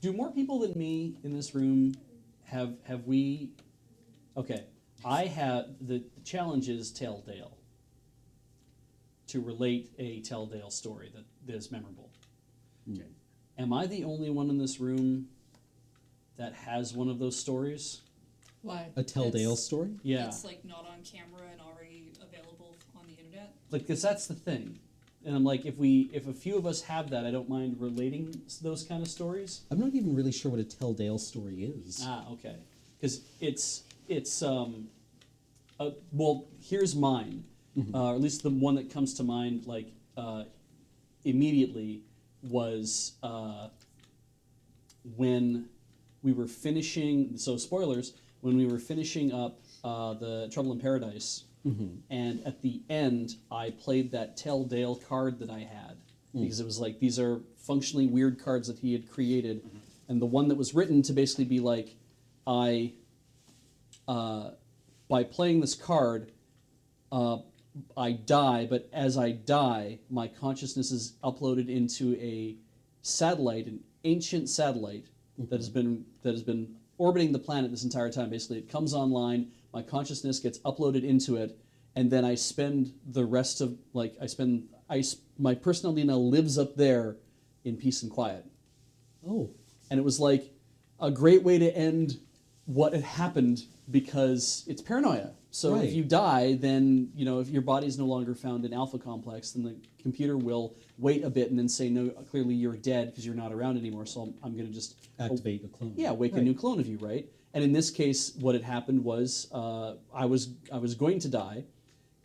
Do more people than me in this room have we? Okay, I have the challenge is Telltale. To relate a Telltale story that is memorable. Okay. Am I the only one in this room that has one of those stories? Why? A Telltale story? Yeah. It's like not on camera and already available on the internet. Like, because that's the thing. And I'm like, if a few of us have that, I don't mind relating those kind of stories. I'm not even really sure what a Telltale story is. Ah, okay. Because well, here's mine. Or at least the one that comes to mind, like, immediately was when we were finishing, so spoilers, when we were finishing up the Trouble in Paradise, and at the end, I played that Telltale card that I had, because it was like, these are functionally weird cards that he had created, and the one that was written to basically be like, by playing this card, I die, but as I die, my consciousness is uploaded into a satellite, an ancient satellite that has been orbiting the planet this entire time. Basically, it comes online, my consciousness gets uploaded into it, and then I spend the rest of my personality now lives up there in peace and quiet. Oh. And it was like a great way to end what had happened, because it's paranoia. So Right. if you die, then, if your body's no longer found in alpha complex, then the computer will wait a bit and then say, no, clearly you're dead because you're not around anymore, so I'm going to just Activate a clone. wake a Right. new clone of you, right? And in this case, what had happened was I was going to die,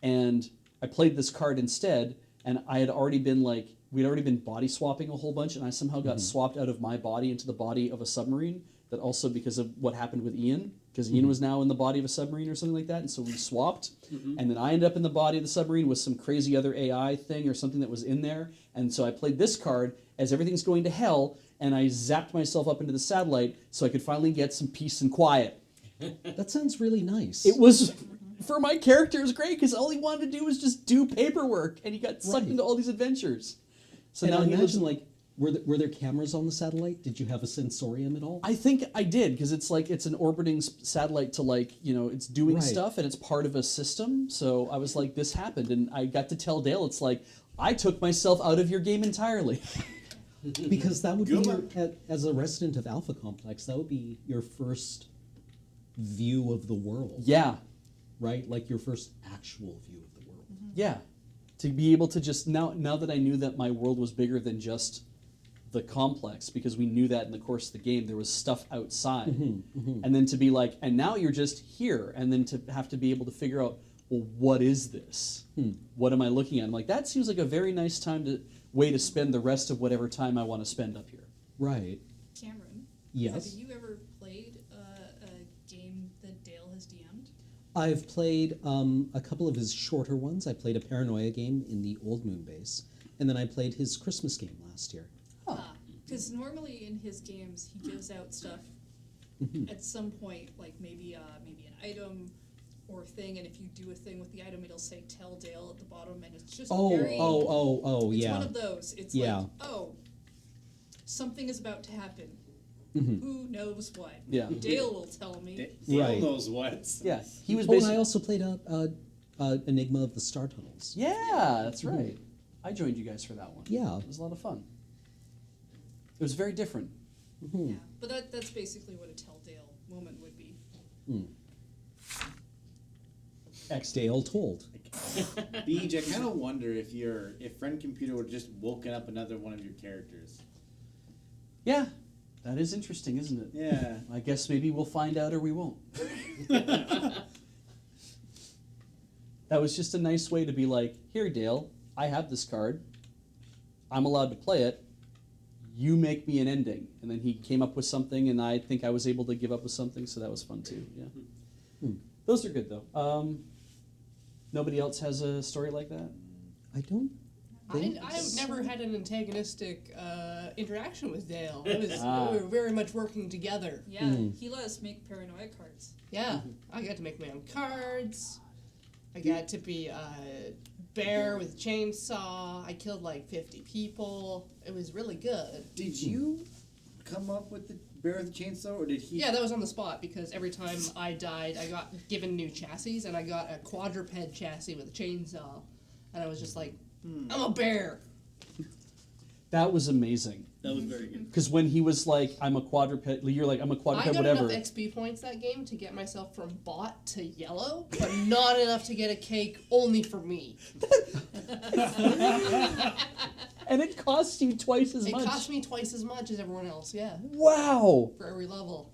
and I played this card instead, and I had already been we'd already been body swapping a whole bunch, and I somehow got swapped out of my body into the body of a submarine, that also because of what happened with Ian, because Ian was now in the body of a submarine or something like that, and so we swapped, and then I ended up in the body of the submarine with some crazy other AI thing or something that was in there, and so I played this card as everything's going to hell, and I zapped myself up into the satellite so I could finally get some peace and quiet. That sounds really nice. It was, for my character, it was great, because all he wanted to do was just do paperwork, and he got sucked Right. into all these adventures. So And now I he lives imagine, were there cameras on the satellite? Did you have a sensorium at all? I think I did, because it's an orbiting satellite to it's doing Right. stuff, and it's part of a system. So I was like, this happened, and I got to tell Dale, it's like, I took myself out of your game entirely. Because that would Good be luck. as a resident of Alpha Complex, that would be your first view of the world. Yeah, Right? Like your first actual view of the world. yeah. To be able to just, now that I knew that my world was bigger than just the complex, because we knew that in the course of the game, there was stuff outside. And then to be like, and now you're just here, and then to have to be able to figure out, well, what is this? What am I looking at? I'm like, that seems like a very nice way to spend the rest of whatever time I want to spend up here. Right. Cameron, Yes. have you ever played a game that Dale has DM'd? I've played a couple of his shorter ones. I played a Paranoia game in the Old Moon base, and then I played his Christmas game last year. Because normally in his games he gives out stuff at some point, like maybe an item or thing, and if you do a thing with the item, it'll say "Tell Dale" at the bottom, and it's just very. It's yeah. one of those. It's Yeah. like, oh, something is about to happen. Who knows what? Yeah. Dale will tell me. Dale Right. knows what. Yeah, he was Oh, and basically. I also played Enigma of the Star Tunnels. Yeah, that's right. I joined you guys for that one. Yeah. It was a lot of fun. It was very different. Yeah, but that's basically what a Tell Dale moment would be. Dale told. Beej, I kind of wonder if Friend Computer would just woken up another one of your characters. Yeah, that is interesting, isn't it? Yeah. I guess maybe we'll find out or we won't. That was just a nice way to be like, here, Dale, I have this card. I'm allowed to play it. You make me an ending. And then he came up with something, and I think I was able to give up with something, so that was fun too. Yeah. Those are good, though. Nobody else has a story like that? I don't think I've never had an antagonistic interaction with Dale. We were very much working together. Yeah, he let us make paranoia cards. Yeah, I got to make my own cards. I got to be a bear with a chainsaw. I killed like 50 people. It was really good. Did you come up with the bear with the chainsaw, or did he? Yeah, that was on the spot because every time I died, I got given new chassis, and I got a quadruped chassis with a chainsaw, and I was just like, I'm a bear. That was amazing. That was very good. Because when he was like, I'm a quadruped, you're like, I'm a I quadruped, got whatever. enough XP points that game to get myself from bot to yellow, but not enough to get a cake only for me. And it cost you twice as It much. cost me twice as much as everyone else, yeah, Wow. for every level.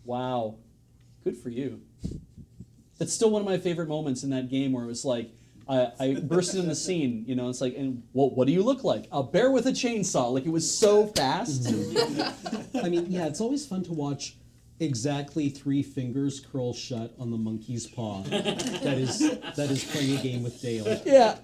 Wow. Good for you. That's still one of my favorite moments in that game where it was like, I bursted in the scene, you know, it's like, and what do you look like? A bear with a chainsaw. Like, it was so fast. I mean, yeah, it's always fun to watch exactly 3 fingers curl shut on the monkey's paw that is playing a game with Dale. Yeah.